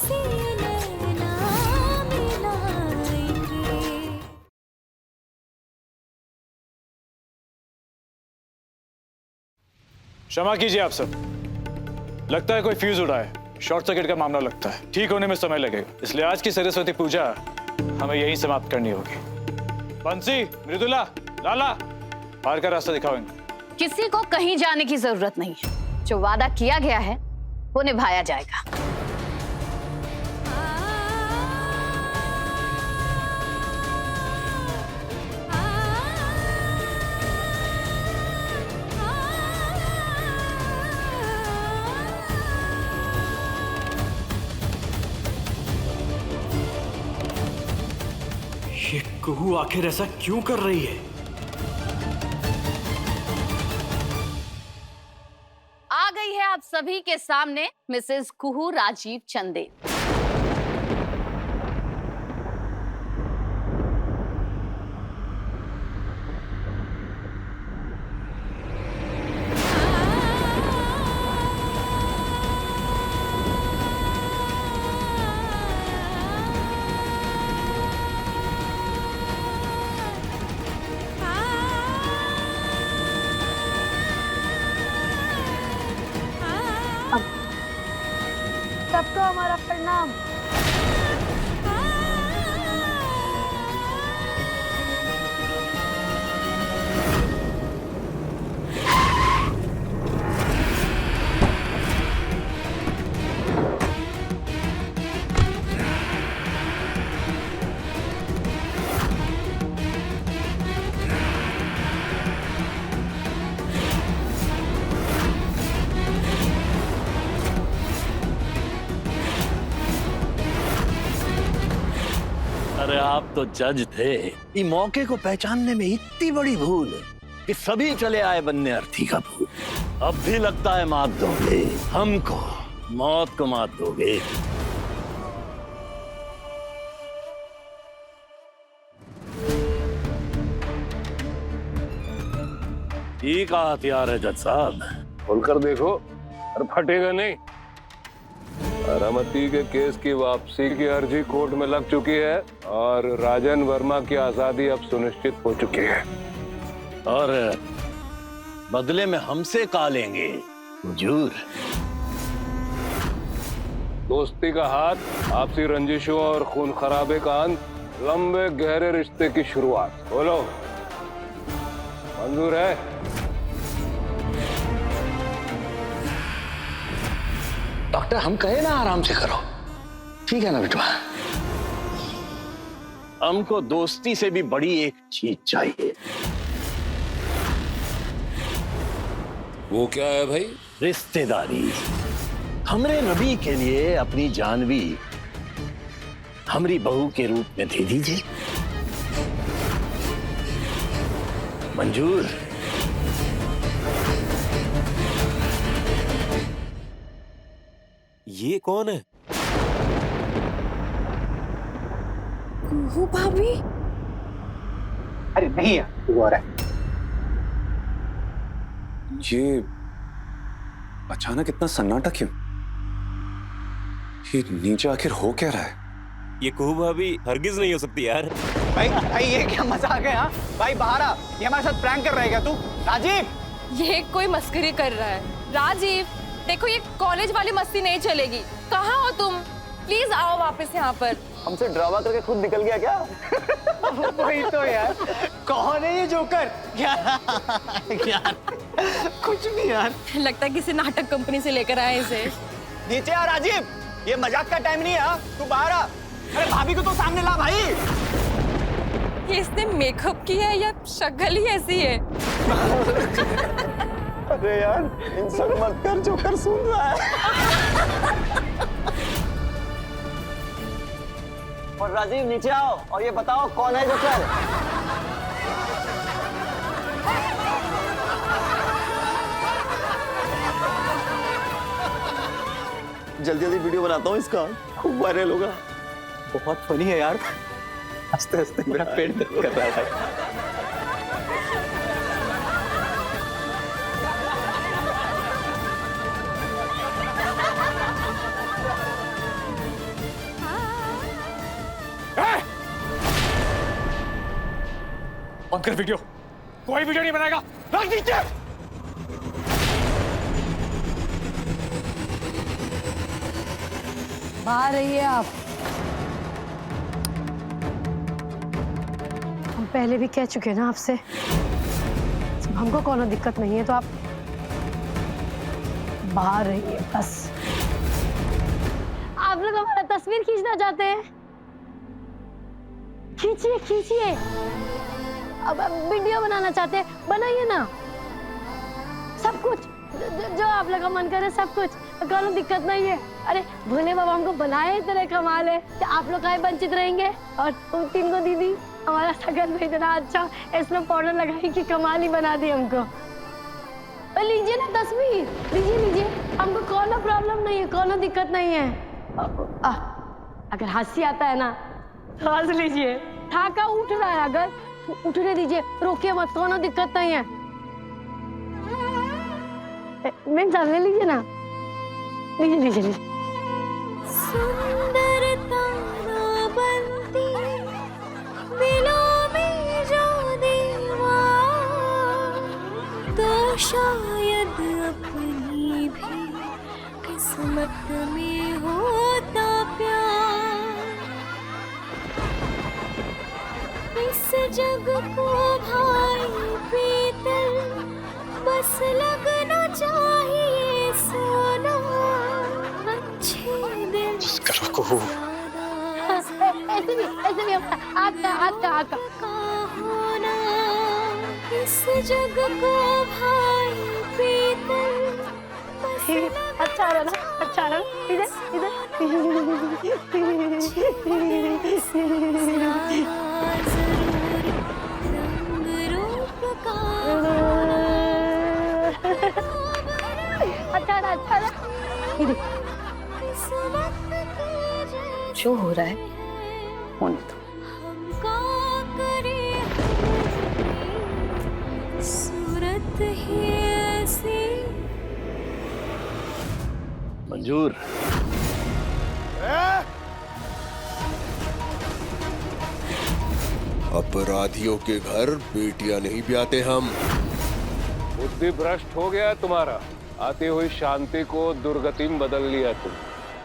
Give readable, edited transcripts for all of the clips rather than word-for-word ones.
से नैना मिलाएंगे। क्षमा कीजिए आप सब, लगता है कोई फ्यूज उड़ा है। शॉर्ट सर्किट का मामला लगता है, ठीक होने में समय लगेगा, इसलिए आज की सरस्वती पूजा हमें यहीं समाप्त करनी होगी। बंसी, मृदुला, लाला, पार का रास्ता दिखाओ इनको। किसी को कहीं जाने की जरूरत नहीं है, जो वादा किया गया है वो निभाया जाएगा। ये कुहू आखिर ऐसा क्यों कर रही है? आ गई है आप सभी के सामने मिसेस कुहू राजीव चंदेल। सबको हमारा प्रणाम। अरे आप तो जज थे, ये मौके को पहचानने में इतनी बड़ी भूल कि सभी चले आए बनने अर्थी का भूल। अब भी लगता है मात दोगे हमको, मौत को मात दोगे। ये का हथियार है जज साहब? खोलकर देखो और फटेगा नहीं। बारामती के केस की वापसी की अर्जी कोर्ट में लग चुकी है और राजन वर्मा की आजादी अब सुनिश्चित हो चुकी है। और बदले में हमसे का लेंगे हुजूर? दोस्ती का हाथ, आपसी रंजिशों और खून खराबे का अंत, लंबे गहरे रिश्ते की शुरुआत। बोलो, मंजूर है? डॉक्टर हम कहे ना आराम से करो, ठीक है ना बिटवा? हमको दोस्ती से भी बड़ी एक चीज चाहिए। वो क्या है भाई? रिश्तेदारी। हमरे नबी के लिए अपनी जानवी हमरी बहू के रूप में दे दीजिए। मंजूर? ये कौन है? कुहू भाभी? अरे नहीं यार, वो आ रहा है। ये अचानक इतना सन्नाटा क्यों? ये नीचे आखिर हो क्या रहा है? ये कुहू भाभी हरगिज नहीं हो सकती यार। भाई ये क्या मजाक है? हाँ भाई बाहर आ, ये हमारे साथ प्रैंक कर रहा है क्या तू? राजीव, ये कोई मस्करी कर रहा है। राजीव देखो, ये कॉलेज वाली मस्ती नहीं चलेगी। कहाँ हो तुम? प्लीज आओ वापस यहाँ पर। हमसे ड्रामा करके खुद निकल गया क्या? वही तो यार, कौन है ये जोकर? यार कुछ भी यार, लगता है किसी नाटक कंपनी से लेकर आए इसे। नीचे आ राजीव, ये मजाक का टाइम नहीं है, तू बाहर आ। अरे भाभी को तो सामने ला भाई। ये इसने मेकअप किया है या शक्ल ही ऐसी है? अरे यार इंसल्ट मत कर, जोकर सुन रहा है। और राजीव नीचे आओ और ये बताओ कौन है जोकर? जल्दी जल्दी वीडियो बनाता हूँ इसका, खूब वायरल होगा। बहुत फनी है यार, हंसते हंसते मेरा पेट दर्द कर रहा है। बंद कर वीडियो, कोई वीडियो नहीं बनाएगा, रख दीजिए। बाहर रहिए आप। हम पहले भी कह चुके हैं ना आपसे, हमको कोनो दिक्कत नहीं है तो आप बाहर रहिए बस। आप लोग हमारा तस्वीर खींचना चाहते हैं, खींचिए खींचिए। अब वीडियो बनाना चाहते हैं, बनाइए ना। सब कुछ जो आप लोग का मन करे, सब कुछ, कोनो दिक्कत नहीं है। अरे भोले बाबा हमको बनाए इतने कमाल है कि आप लोग काहे वंचित रहेंगे। और तुम तीन को दीदी हमारा शगन में इतना अच्छा इसमें पाउडर लगाई कि कमाल ही बना दी हमको। लीजिए ना तस्वीर, लीजिए लीजिए, हमको कोनो प्रॉब्लम नहीं है, कोनो दिक्कत नहीं है। अगर हंसी आता है ना तो हंस लीजिए, ठाका उठ रहा है अगर उठने दीजिए, रोकिए मत, कोनो दिक्कत नहीं है। मैम साहब ले लीजिए ना, लीजिए लीजिए लीजिए। सुंदरता ना बनती दिलों में जो दीवा, तो शायद अपनी भी किस्मत में होता प्यार। इस जग को भाई पीतल बस लगना चाहिए सोना, अच्छे दिल ऐसे भी आपका होना। इस जग को भाई पीतल बस अच्छा रहा, अच्छा रहा। इधर इधर अच्छा रहा। जो हो रहा है होने दो। सूरत ही ऐसी। मंजूर, अपराधियों के घर बेटियां नहीं ब्याते हम। बुद्धि भ्रष्ट हो गया तुम्हारा, आती हुई शांति को दुर्गति में बदल लिया तुम।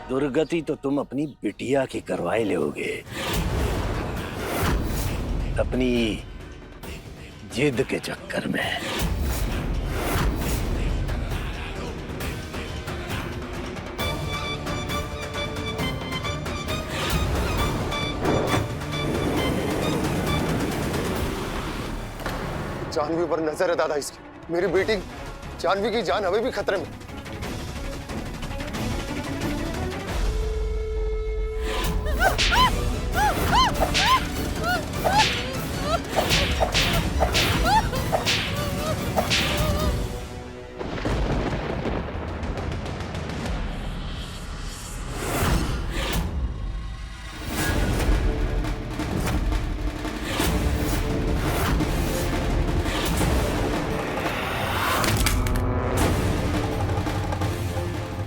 दुर्गति तो तुम अपनी बिटिया की करवाए लोगे, अपनी जिद के चक्कर में। जानवी पर नजर है दादा इसकी, मेरी बेटी जानवी की जान अभी भी खतरे में।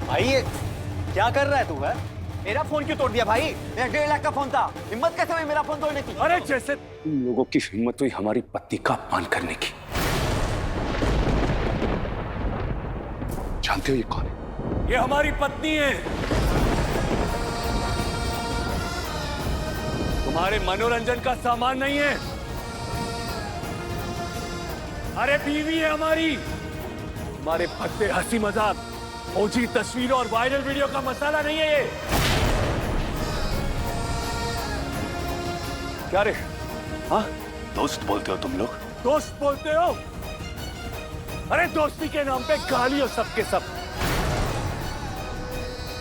भाई ये क्या कर रहा है तू? है मेरा फोन क्यों तोड़ दिया भाई? मेरा 1.5 लाख का फोन था, हिम्मत कैसे हुई मेरा फोन तोड़ने की? अरे जैसे तुम लोगों की हिम्मत हुई हमारी पत्नी का अपमान करने की। जानते हो ये कौन है? ये हमारी पत्नी है। तुम्हारे मनोरंजन का सामान नहीं है। अरे बीवी है हमारी। हमारे भद्दे हंसी मजाक, फौजी तस्वीरों और वायरल वीडियो का मसाला नहीं है ये। क्या रे? हाँ, दोस्त बोलते हो तुम लोग? दोस्त बोलते हो? अरे दोस्ती के नाम पे गाली हो सबके सब।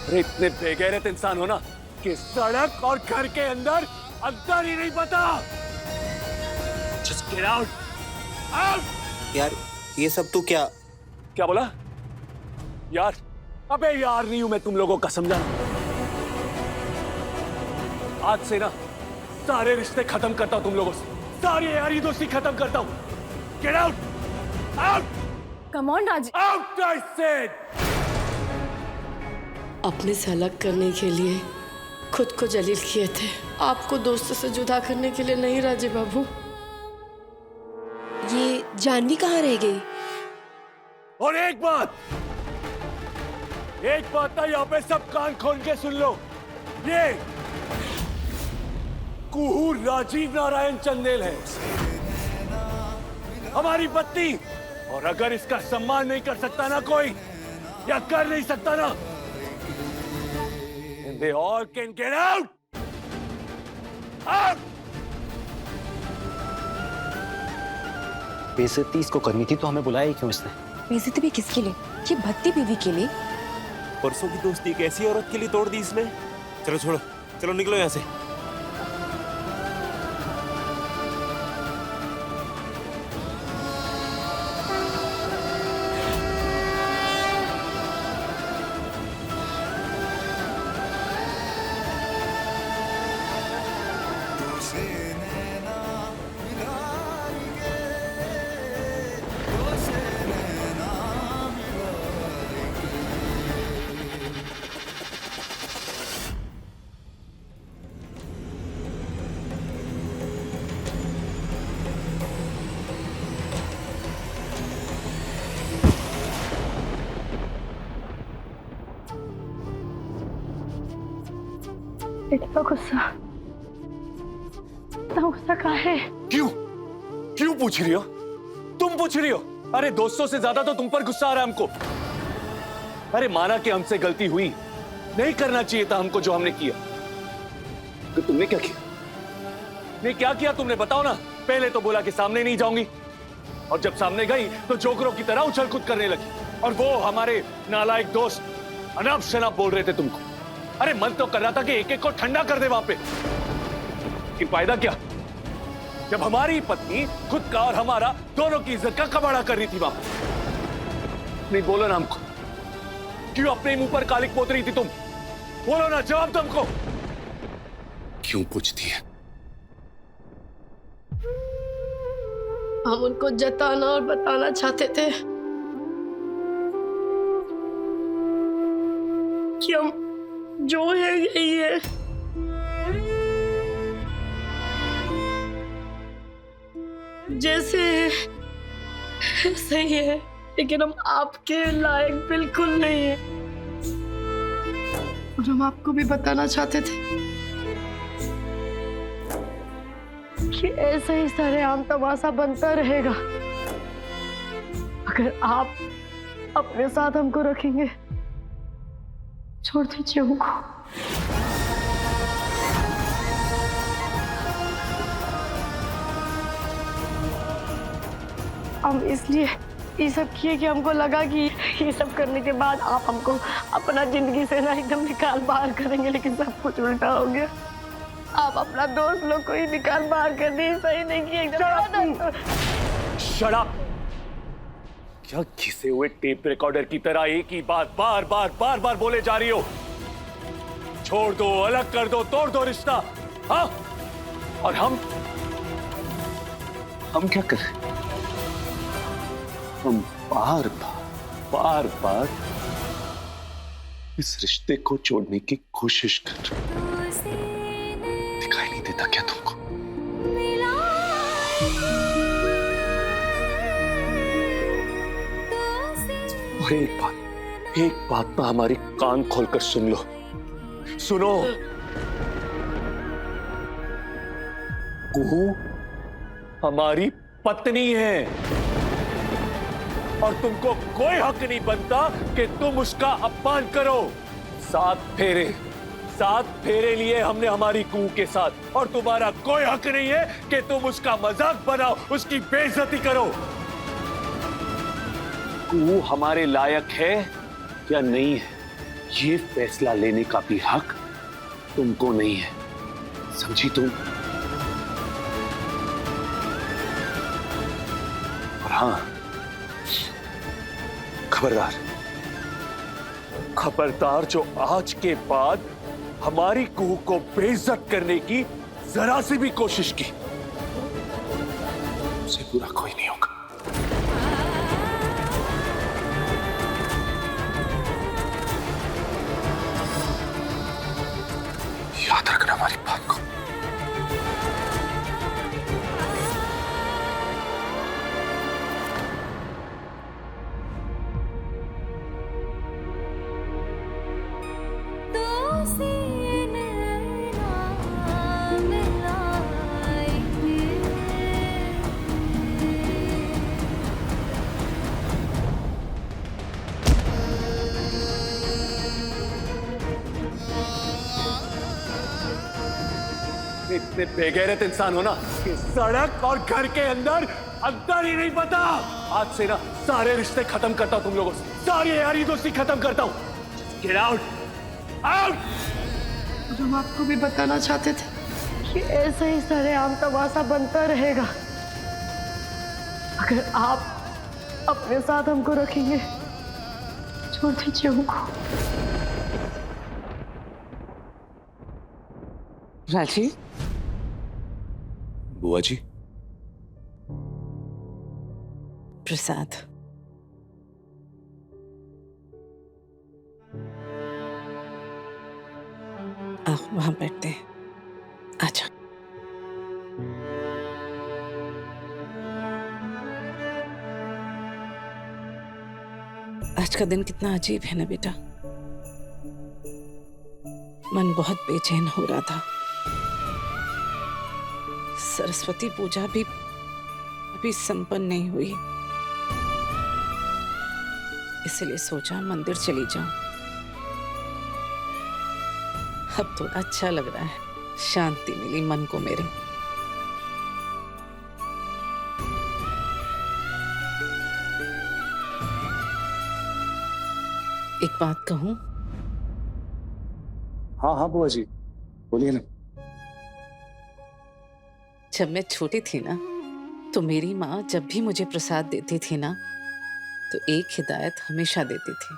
अरे इतने बेगैरत इंसान हो ना कि सड़क और घर के अंदर अंतर ही नहीं पता। Just get out! Out! यार ये सब तू क्या बोला? यार, अबे यार नहीं हूं मैं तुम लोगों का, समझा? आज से ना सारे रिश्ते खत्म करता हूं तुम लोगों से, सारी यारी दोस्ती खत्म करता हूं। Get out! Out! Come on Raj, Out, I said! अपने से अलग करने के लिए खुद को जलील किए थे, आपको दोस्तों से जुदा करने के लिए नहीं राजे बाबू। जानवी कहाँ रह गई? और एक बात ना यहाँ पे सब कान खोल के सुन लो, ये कुहू राजीव नारायण चंदेल है, हमारी पत्नी। और अगर इसका सम्मान नहीं कर सकता ना कोई, या कर नहीं सकता ना, they all can get out! Out! बेइज्जती इसको करनी थी तो हमें बुलाया ही क्यों इसने? बेइज्जती भी किसके लिए? ये भत्ती बीवी के लिए। परसों की दोस्ती एक ऐसी औरत के लिए तोड़ दी इसने। चलो छोड़ो, चलो निकलो यहाँ से। इतना गुस्सा कहाँ है? क्यों पूछ रही हो? तुम पूछ रही हो? अरे दोस्तों से ज्यादा तो तुम पर गुस्सा आ रहा है हमको। अरे माना कि हमसे गलती हुई, नहीं करना चाहिए था हमको जो हमने किया। तो तुमने क्या किया? नहीं क्या किया तुमने, बताओ ना। पहले तो बोला कि सामने नहीं जाऊंगी, और जब सामने गई तो जोकरों की तरह उछल कूद करने लगी। और वो हमारे नालायक दोस्त अनाप शनाप बोल रहे थे तुमको। अरे मन तो कर रहा था कि एक एक को ठंडा कर दे वहां पे, कि फायदा क्या, जब हमारी पत्नी खुद का और हमारा दोनों की इज्जत का कबाड़ा कर रही थी वहां पे। नहीं बोलो ना हमको, क्यों अपने मुंह पर कालिक पोत रही थी तुम? बोलो ना, जवाब दो हमको। क्यों पूछती है? हम उनको जताना और बताना चाहते थे कि हम जो है यही है। जैसे सही है, लेकिन हम आपके लायक बिल्कुल नहीं है। और हम आपको भी बताना चाहते थे कि ऐसे ही सरेआम तमाशा बनता रहेगा अगर आप अपने साथ हमको रखेंगे। छोड़ दीजिए हमको। हम इसलिए ये सब किए कि हमको लगा कि ये सब करने के बाद आप हमको अपना जिंदगी से ना एकदम निकाल बाहर करेंगे, लेकिन सब कुछ उल्टा हो गया। आप अपना दोस्त लोग को ही निकाल बाहर कर दिए, सही नहीं किया एकदम। Shut up! क्या घिसे हुए टेप रिकॉर्डर की तरह एक ही बात बार बार बोले जा रही हो? छोड़ दो, अलग कर दो, तोड़ दो रिश्ता। हाँ? और हम क्या करें? हम बार बार इस रिश्ते को जोड़ने की कोशिश कर रहे हैं। दिखाई नहीं देता क्या तुमको? और एक बात ना हमारी कान खोलकर सुन लो। सुनो, कुहू हमारी पत्नी है, और तुमको कोई हक नहीं बनता कि तुम उसका अपमान करो। 7 फेरे लिए हमने हमारी कुहू के साथ, और तुम्हारा कोई हक नहीं है कि तुम उसका मजाक बनाओ, उसकी बेइज्जती करो। कुहू हमारे लायक है या नहीं है, ये फैसला लेने का भी हक तुमको नहीं है, समझी तुम? और हाँ, खबरदार जो आज के बाद हमारी कुहू को बेइज्जत करने की जरा सी भी कोशिश की, उसे बुरा कोई नहीं होगा। याद रखना हमारी बात को। इतने बेगैरत इंसान हो ना कि सड़क और घर के अंदर अंतर ही नहीं पता। आज से ना सारे रिश्ते खत्म करता हूं तुम लोगों से, सारी यारी दोस्ती खत्म करता हूं। Get out, out. हम आपको भी बताना चाहते थे कि ऐसे ही सरेआम तमाशा बनता रहेगा अगर आप अपने साथ हमको रखेंगे। छोड़ दीजिए हमको। राजीव, बुआ जी, प्रसाद, आप वहां बैठते हैं। आजा। आज का दिन कितना अजीब है ना बेटा। मन बहुत बेचैन हो रहा था। सरस्वती पूजा भी अभी संपन्न नहीं हुई, इसलिए सोचा मंदिर चली जाऊं। अब थोड़ा अच्छा लग रहा है, शांति मिली मन को मेरे। एक बात कहूं? हाँ हाँ बुआ जी, बोलिए ना। जब मैं छोटी थी ना, तो मेरी माँ जब भी मुझे प्रसाद देती थी ना, तो एक हिदायत हमेशा देती थी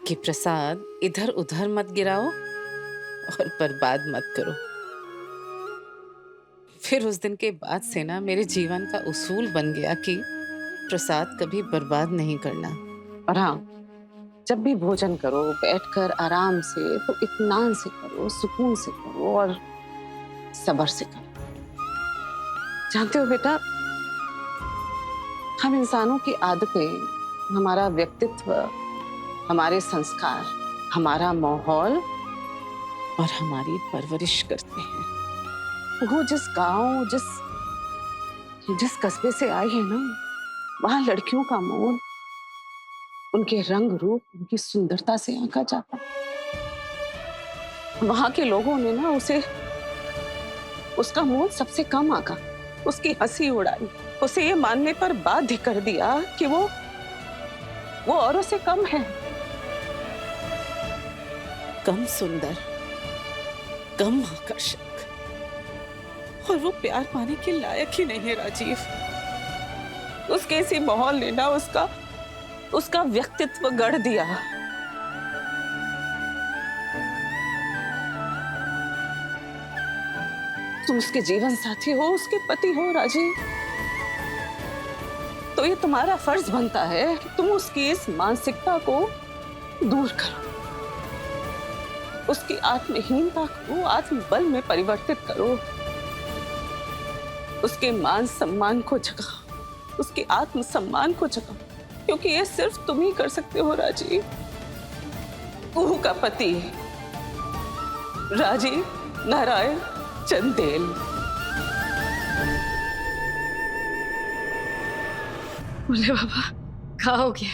कि प्रसाद इधर उधर मत गिराओ और बर्बाद मत करो। फिर उस दिन के बाद से ना मेरे जीवन का उसूल बन गया कि प्रसाद कभी बर्बाद नहीं करना। और हाँ, जब भी भोजन करो बैठकर आराम से, तो इत्मीनान से करो, सुकून से करो और सब्र से करो। जानते हो बेटा, हम इंसानों की आदतें, हमारा व्यक्तित्व, हमारे संस्कार, हमारा माहौल और हमारी परवरिश करते हैं। वो जिस गांव, जिस कस्बे से आए हैं ना, वहां लड़कियों का मोल उनके रंग रूप, उनकी सुंदरता से आंका जाता है। वहां के लोगों ने ना उसका मोल सबसे कम आंका, उसकी हंसी उड़ाई, उसे ये मानने पर बाध्य कर दिया कि वो औरों से कम है, कम सुंदर, कम आकर्षक, और वो प्यार पाने के लायक ही नहीं है राजीव। उसके इसी माहौल ने ना उसका व्यक्तित्व गढ़ दिया। तुम उसके जीवन साथी हो, उसके पति हो राजीव, तो ये तुम्हारा फर्ज बनता है कि तुम उसकी इस मानसिकता को दूर करो, उसकी आत्महीनता को आत्मबल में परिवर्तित करो, उसके मान सम्मान को जगाओ, उसके आत्मसम्मान को जगाओ, क्योंकि ये सिर्फ तुम ही कर सकते हो राजीव। कुहू का पति राजीव नारायण चंदेल। बोले बाबा, क्या हो गया?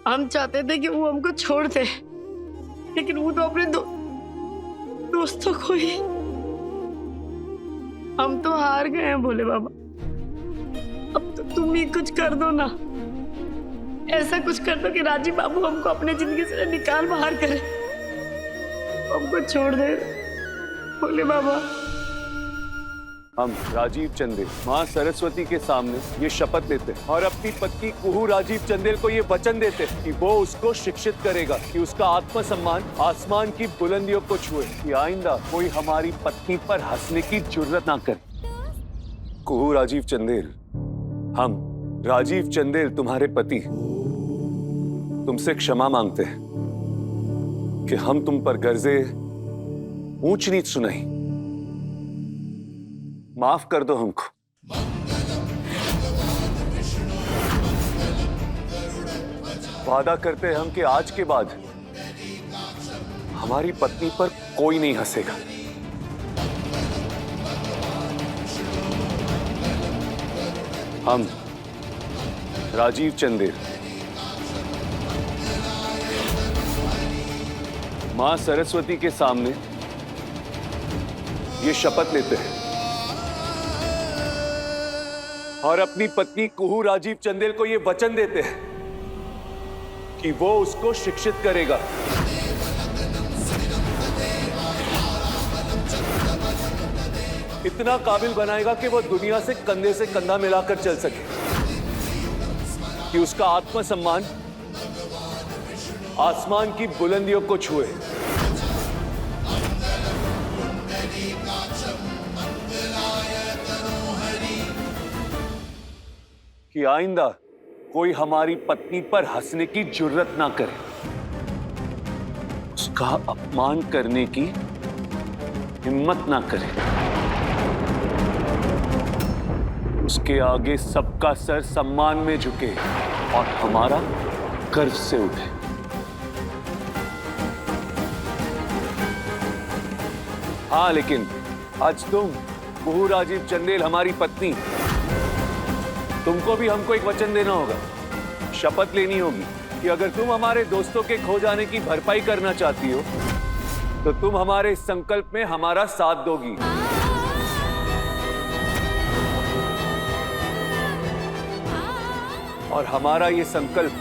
हम चाहते थे कि वो हमको छोड़ दे, लेकिन वो तो अपने दोस्तों को ही। हम तो हार गए हैं बोले बाबा। अब तो तुम ही कुछ कर दो ना, ऐसा कुछ कर दो कि राजीव बाबू हमको अपने जिंदगी से निकाल बाहर करे, हमको छोड़ दे बोले बाबा। हम राजीव चंदेल मां सरस्वती के सामने ये शपथ लेते हैं और अपनी पत्नी कुहू राजीव चंदेल को ये वचन देते हैं कि वो उसको शिक्षित करेगा कि उसका आत्मसम्मान आसमान की बुलंदियों को छुए, कि आइंदा कोई हमारी पत्नी पर हंसने की जुर्रत ना करे। कुहू राजीव चंदेल, हम राजीव चंदेल तुम्हारे पति तुमसे क्षमा मांगते हैं कि हम तुम पर गर्जे ऊंच नीच सुनाई। माफ कर दो हमको। वादा करते हैं हम कि आज के बाद हमारी पत्नी पर कोई नहीं हंसेगा। हम राजीव चंदेल मां सरस्वती के सामने ये शपथ लेते हैं और अपनी पत्नी कुहू राजीव चंदेल को ये वचन देते हैं कि वो उसको शिक्षित करेगा, इतना काबिल बनाएगा कि वो दुनिया से कंधा मिलाकर चल सके, कि उसका आत्मसम्मान आसमान की बुलंदियों को छुए। कि आइंदा कोई हमारी पत्नी पर हंसने की जुर्रत ना करे, उसका अपमान करने की हिम्मत ना करे, उसके आगे सबका सर सम्मान में झुके और हमारा गर्व से उठे। हाँ, लेकिन आज तुम कुहू राजीव चंदेल हमारी पत्नी, तुमको भी हमको एक वचन देना होगा, शपथ लेनी होगी कि अगर तुम हमारे दोस्तों के खो जाने की भरपाई करना चाहती हो तो तुम हमारे इस संकल्प में हमारा साथ दोगी। और हमारा ये संकल्प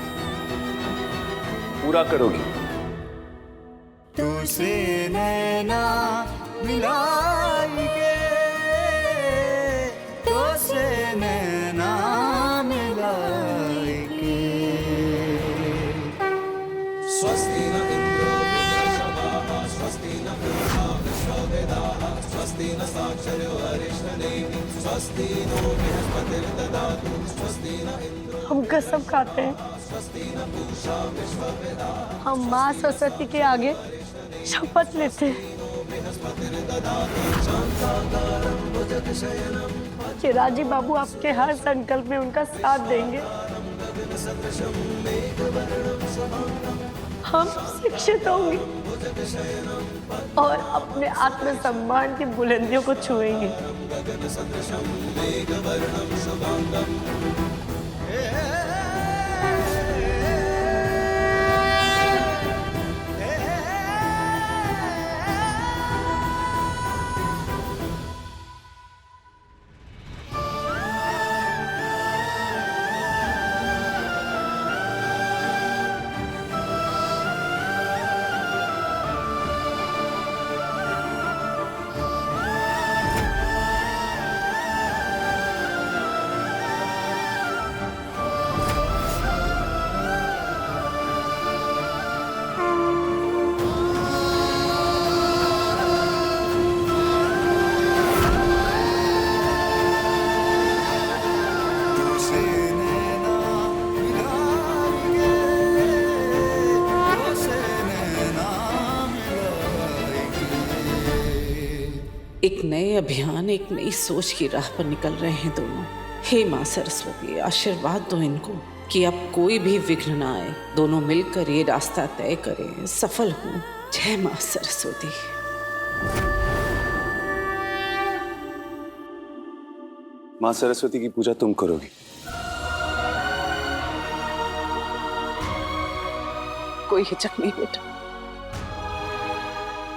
पूरा करोगी। तुझसे नैना मिलाएंगे, तुझसे नैना मिलाएंगे। स्वस्ति न इंद्रो वृद्धश्रवाः, स्वस्ति न पूषा विश्ववेदाः, स्वस्ति न साक्षरो अरिष्टनेमिः, स्वस्ति नो बृहस्पतिर्ददातु, स्वस्ति न इंद्रो। हम कसम खाते हैं, हम माँ सरस्वती के आगे शपथ लेते हैं कि राजीव बाबू आपके हर संकल्प में उनका साथ देंगे। हम शिक्षित होंगे और अपने आत्मसम्मान की बुलंदियों को छुएंगे। एक नए अभियान, एक नई सोच की राह पर निकल रहे हैं दोनों। हे माँ सरस्वती, आशीर्वाद दो इनको कि अब कोई भी विघ्न ना आए, दोनों मिलकर ये रास्ता तय करें, सफल हों। जय माँ सरस्वती। माँ सरस्वती की पूजा तुम करोगी। कोई हिचक नहीं बेटा,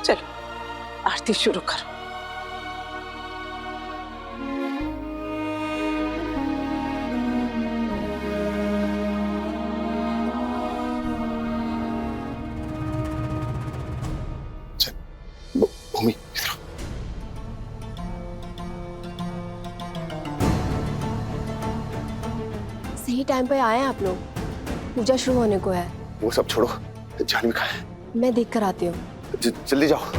चलो आरती शुरू करो। भूमि, सही टाइम पे आए आप लोग, पूजा शुरू होने को है। वो सब छोड़ो, जानवी कहाँ है? मैं देख कर आती हूँ। जल्दी जाओ।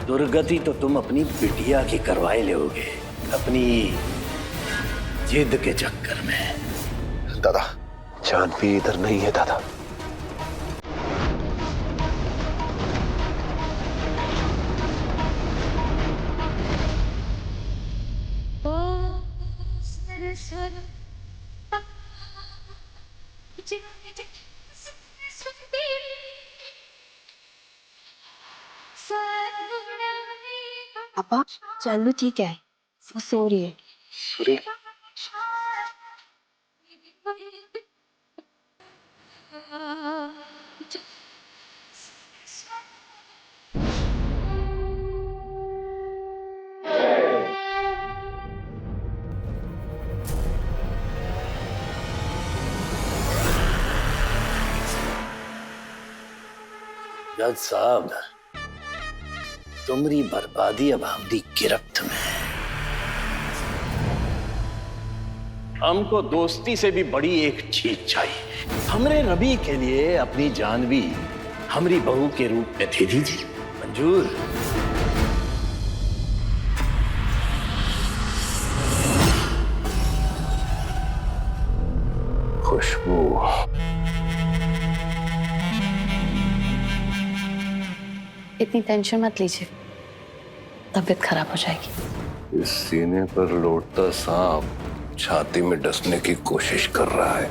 दुर्गति तो तुम अपनी बिटिया की करवाए लोगे, अपनी जिद के चक्कर में। दादा, जानवी इधर नहीं है दादा। पापा, चांदू ठीक है, वो सो रही है। सूरी, जज साहब, तुम्हारी बर्बादी अब हमारी गिरफ्त में है। हमको दोस्ती से भी बड़ी एक चीज चाहिए। हमरे रवि के लिए अपनी जान भी हमारी बहू के रूप में दे दीजिए। मंजूर? खुशबू, इतनी टेंशन मत लीजिए, तबीयत खराब हो जाएगी। इस सीने पर लौटता सांप छाती में डसने की कोशिश कर रहा है।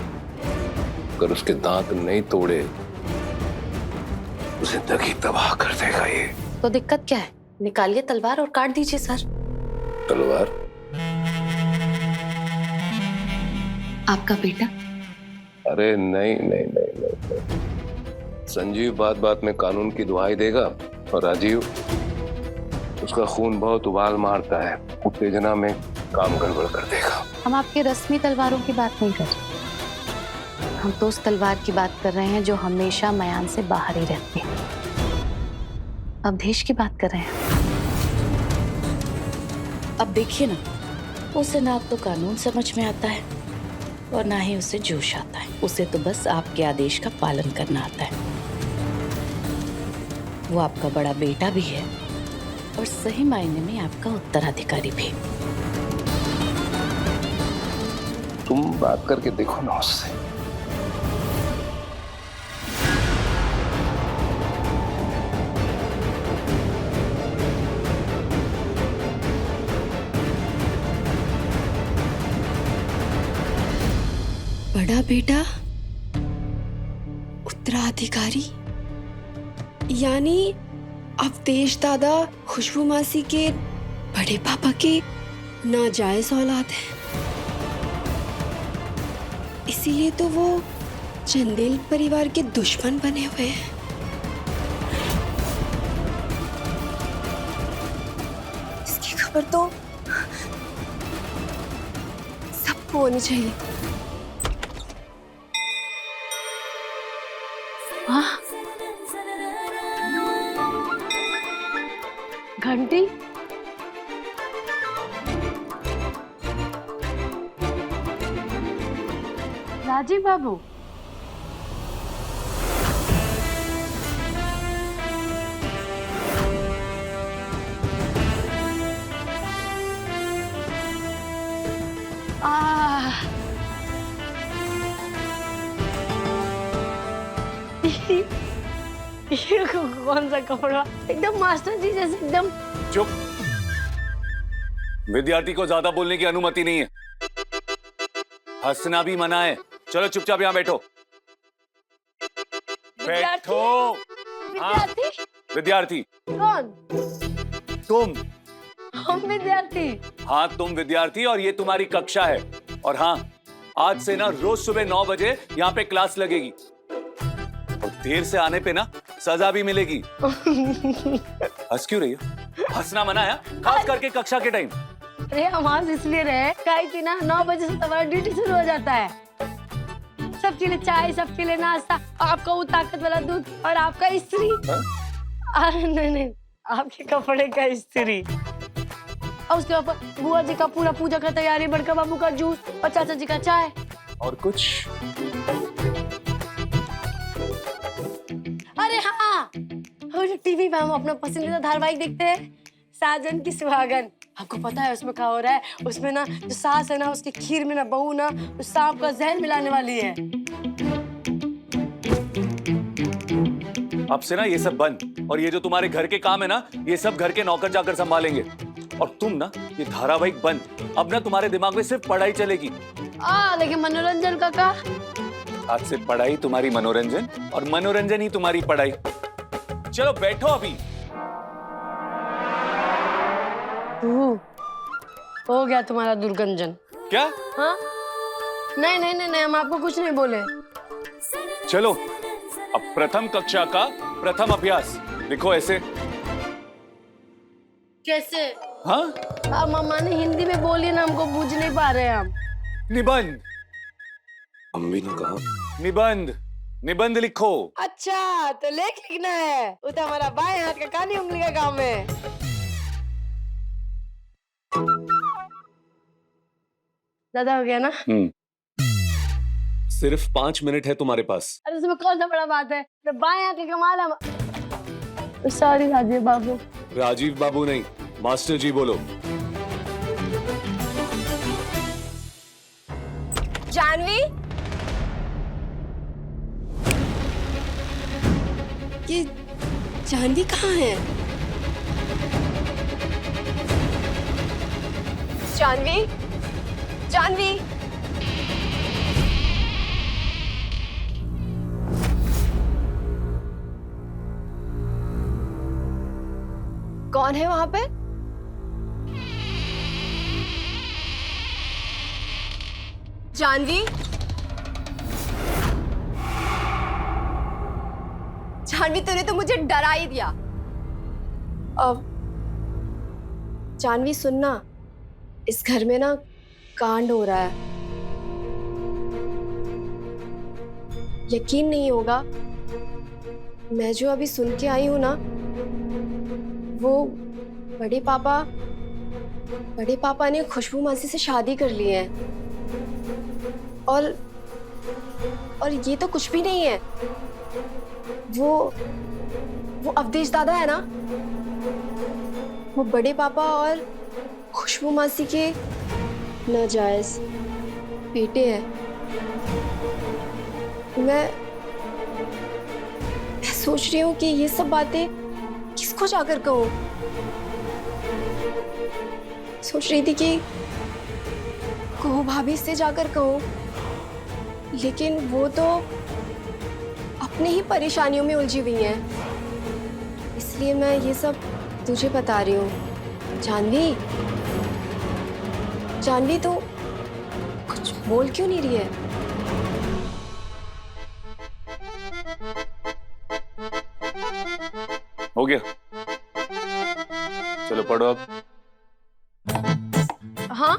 अगर उसके दांत नहीं तोड़े जिंदगी तबाह कर देगा ये। तो दिक्कत क्या है? निकालिए तलवार और काट दीजिए सर। तलवार? आपका बेटा? अरे नहीं नहीं नहीं नहीं, नहीं। संजीव बात बात में कानून की दुहाई देगा और राजीव, उसका खून बहुत उबाल मारता है, उत्तेजना में काम गड़बड़ कर देगा। हम आपके रस्मी तलवारों की बात नहीं कर रहे, हम तो उस तलवार की बात कर रहे हैं जो हमेशा मयान से बाहर ही रहती है। अवधेश की बात कर रहे हैं। अब देखिए ना, उसे ना तो कानून समझ में आता है और ना ही उसे जोश आता है। उसे तो बस आपके आदेश का पालन करना आता है। वो आपका बड़ा बेटा भी है और सही मायने में आपका उत्तराधिकारी भी। तुम बात करके देखो ना उससे। बड़ा बेटा उत्तराधिकारी, यानी अवधेश दादा खुशबू मासी के बड़े पापा के नाजायज औलाद है। इसीलिए तो वो चंदेल परिवार के दुश्मन बने हुए हैं। इसकी खबर तो सबको होनी चाहिए। घंटी? राजीव बाबू, ये कौन सा कपड़ा? एकदम मास्टर जी जैसे एकदम। चुप। विद्यार्थी को ज्यादा बोलने की अनुमति नहीं है, हंसना भी मना है। चलो चुपचाप यहाँ बैठो। बैठो। विद्यार्थी? विद्यार्थी कौन? तुम। हम विद्यार्थी? हाँ तुम विद्यार्थी और ये तुम्हारी कक्षा है। और हाँ, आज से ना रोज सुबह 9 बजे यहाँ पे क्लास लगेगी और देर से आने पे ना सजा भी मिलेगी। हंस क्यों रही हो? हंसना मना है, खास करके कक्षा के टाइम। अरे हम हंस इसलिए रहे कि ना 9 बजे से तुम्हारा ड्यूटी शुरू हो जाता है। सबके लिए चाय, सबके लिए नाश्ता, आपका वो ताकत वाला दूध और आपका इस्त्री। अरे नहीं, आपके कपड़े का इस्त्री। और उसके ऊपर बुआ जी का पूरा पूजा का तैयारी, बड़का बाबू का जूस और चाचा जी का चाय। और कुछ? अरे हाँ, जो टीवी पे हम अपना पसंदीदा धारावाहिक देखते हैं, साजन की सुहागन। आपको पता है उसमें क्या हो रहा है? उसमें ना जो सास है ना, उसकी खीर में ना बहू ना उस सांप का जहर मिलाने वाली है। अब से ना ये सब बंद, और ये जो तुम्हारे घर के काम है ना, ये सब घर के नौकर जाकर संभालेंगे। और तुम ना ये धारावाहिक बंद। अब ना तुम्हारे दिमाग में सिर्फ पढ़ाई चलेगी। लेकिन मनोरंजन का क्या? आज से पढ़ाई तुम्हारी मनोरंजन और मनोरंजन ही तुम्हारी पढ़ाई। चलो बैठो अभी। हो गया तुम्हारा दुर्गंजन। क्या? हाँ? नहीं, हम आपको कुछ नहीं बोले। चलो अब प्रथम कक्षा का प्रथम अभ्यास लिखो ऐसे। कैसे? हाँ? मम्मा ने हिंदी में बोली ना, हमको बूझ नहीं पा रहे हम। निबंध। अम्मी ने कहा निबंध। निबंध लिखो। अच्छा तो लेख लिखना है, वो तो हमारा बाएं हाथ का काली उंगली का काम है। ज्यादा हो गया ना? सिर्फ 5 मिनट है तुम्हारे पास। अरे इसमें कौन सा बड़ा बात है, तो बाएं हाथ का कमाल है। सॉरी राजीव बाबू। राजीव बाबू नहीं, मास्टर जी बोलो। जानवी, ये जानवी कहाँ है? जानवी, जानवी, कौन है वहां पे? जानवी, जानवी तूने तो मुझे डरा ही दिया। अब जानवी सुनना, इस घर में ना कांड हो रहा है। यकीन नहीं होगा, मैं जो अभी सुन के आई हूं ना, वो बड़े पापा ने खुशबू मासी से शादी कर ली है। और ये तो कुछ भी नहीं है। वो अवधेश दादा है ना, वो बड़े पापा और खुशबू मासी के नाजायज बेटे हैं। मैं सोच रही हूँ कि ये सब बातें किसको जाकर कहूँ। सोच रही थी कि को भाभी से जाकर कहूँ, लेकिन वो तो अपने ही परेशानियों में उलझी हुई हैं। इसलिए मैं ये सब तुझे बता रही हूँ। जानवी तो कुछ बोल क्यों नहीं रही है? हो गया, चलो पढ़ो अब। हाँ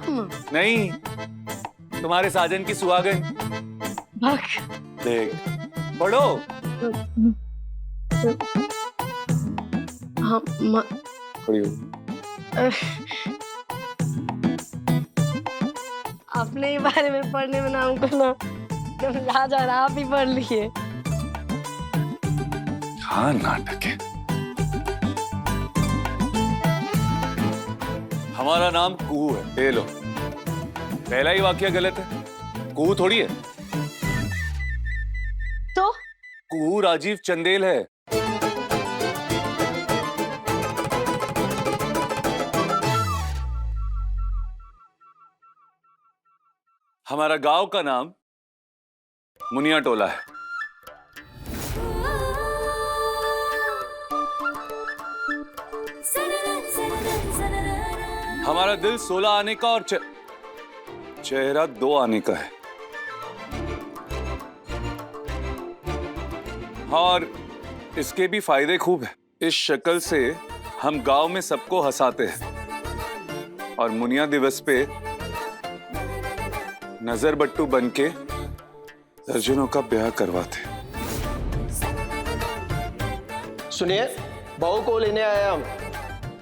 नहीं, तुम्हारे साजन की सुहागन। देख, पढ़ो। हाँ खड़ी हो। अपने ही बारे में पढ़ने में ना हमको ना याद आ रहा, आप ही पढ़ लिए। हाँ नाटक है। हमारा नाम कुहू है, ये लो। पहला ही वाक्य गलत है, कुहू थोड़ी है। तो कुहू राजीव चंदेल है। हमारा गांव का नाम मुनिया टोला है। हमारा दिल 16 आने का और चेहरा 2 आने का है। और इसके भी फायदे खूब है। इस शक्ल से हम गांव में सबको हंसाते हैं और मुनिया दिवस पे नजर बट्टू बनके दर्जनों का ब्याह करवाते। सुनिए, बहू को लेने आए हम,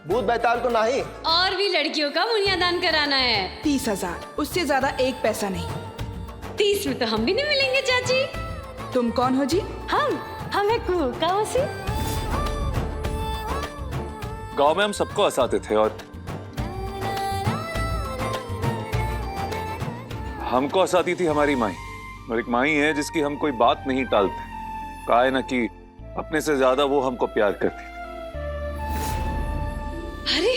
भूत बैताल को नहीं। और भी लड़कियों का मुनियादान कराना है। 30,000, उससे ज्यादा एक पैसा नहीं। 30 में तो हम भी नहीं मिलेंगे चाची। तुम कौन हो जी? हम एक गाँव से। गांव में हम सबको हंसाते थे और हमको हंसाती थी हमारी माई। और एक माई है जिसकी हम कोई बात नहीं टालते। कहा है ना कि अपने से ज्यादा वो हमको प्यार करती। अरे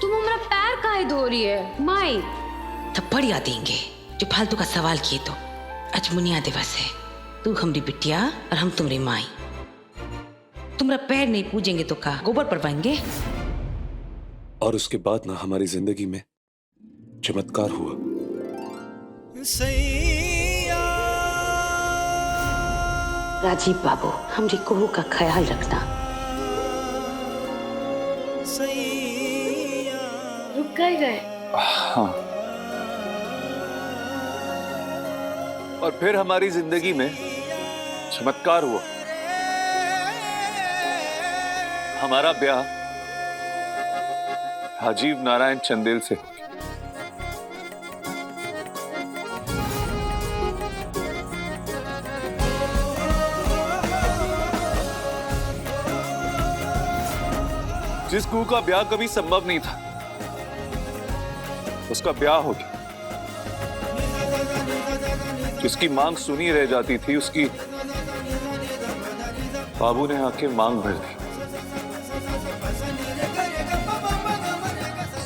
तुम हमारा पैर काहे धो रही है माई? थप्पड़ याद देंगे जो फालतू का सवाल किए। तो आज मुनिया दिवस है, तू हमारी बिटिया और हम तुम्हारी माई। तुम्हारा पैर नहीं पूजेंगे तो का गोबर परवाएंगे? और उसके बाद ना हमारी जिंदगी में चमत्कार हुआ। राजीव बाबू, हमारी कुहू का ख्याल रखना। रुक गए। हाँ। और फिर हमारी जिंदगी में चमत्कार हुआ। हमारा ब्याह राजीव नारायण चंदेल से। जिस कुहू का ब्याह कभी संभव नहीं था, उसका ब्याह हो गया। जिसकी मांग सुनी रह जाती थी, उसकी बाबू ने आके मांग भर दी।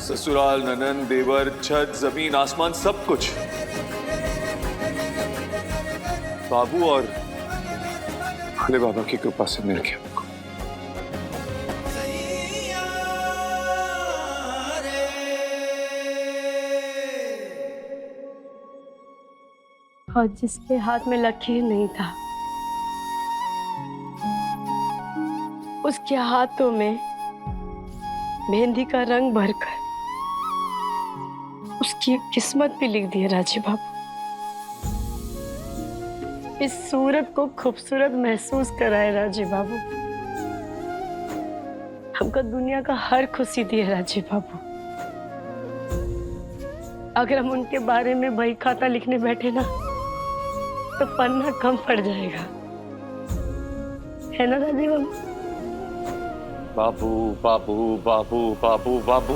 ससुराल, ननन, देवर, छत, जमीन, आसमान, सब कुछ बाबू और भोले बाबा की कृपा से मिल गया। और जिसके हाथ में लकीर नहीं था, उसके हाथों में मेहंदी का रंग भरकर उसकी किस्मत भी लिख दी है राजीव बाबू। इस सूरत को खूबसूरत महसूस कराए राजीव बाबू। हमको दुनिया का हर खुशी दी है राजीव बाबू। अगर हम उनके बारे में बही खाता लिखने बैठे ना, तो पन्ना कम पड़ जाएगा, है ना राजीव बाबू? बाबू बाबू बाबू बाबू बाबू।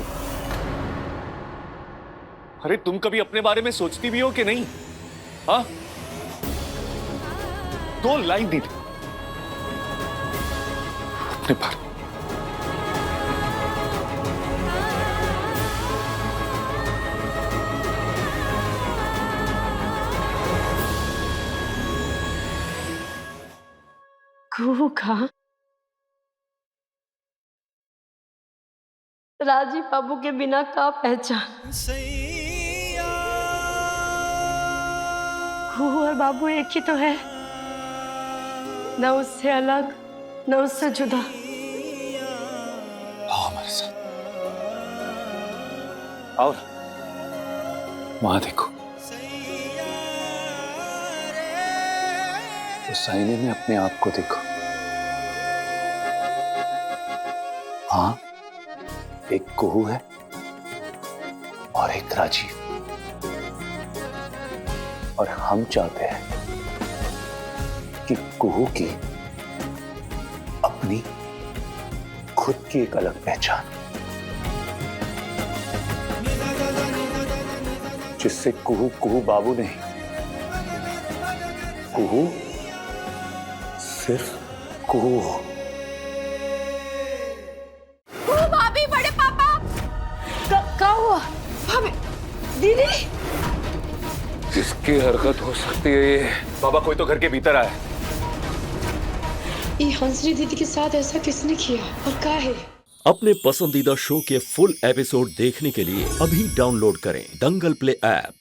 अरे तुम कभी अपने बारे में सोचती भी हो कि नहीं? हाँ, 2 लाइन दी अपने बारे। कुहू का राजीव बाबू के बिना का पहचान। कुहू और बाबू एक ही तो है, न उससे अलग न उससे जुदा। आओ हमारे साथ, आओ वहां देखो, उस आईने में अपने आप को देखो। हाँ, एक कुहू है और एक राजीव, और हम चाहते हैं कि कुहू की अपनी खुद की एक अलग पहचान, जिससे कुहू कुहू बाबू नहीं, कुहू सिर्फ कुहू हो। भाभी, बड़े पापा, क्या हुआ? भाभी, दीदी, किसकी हरकत हो सकती है ये? बाबा, कोई तो घर के भीतर आया। ये हंसरी दीदी के साथ ऐसा किसने किया और क्या है? अपने पसंदीदा शो के फुल एपिसोड देखने के लिए अभी डाउनलोड करें दंगल प्ले ऐप।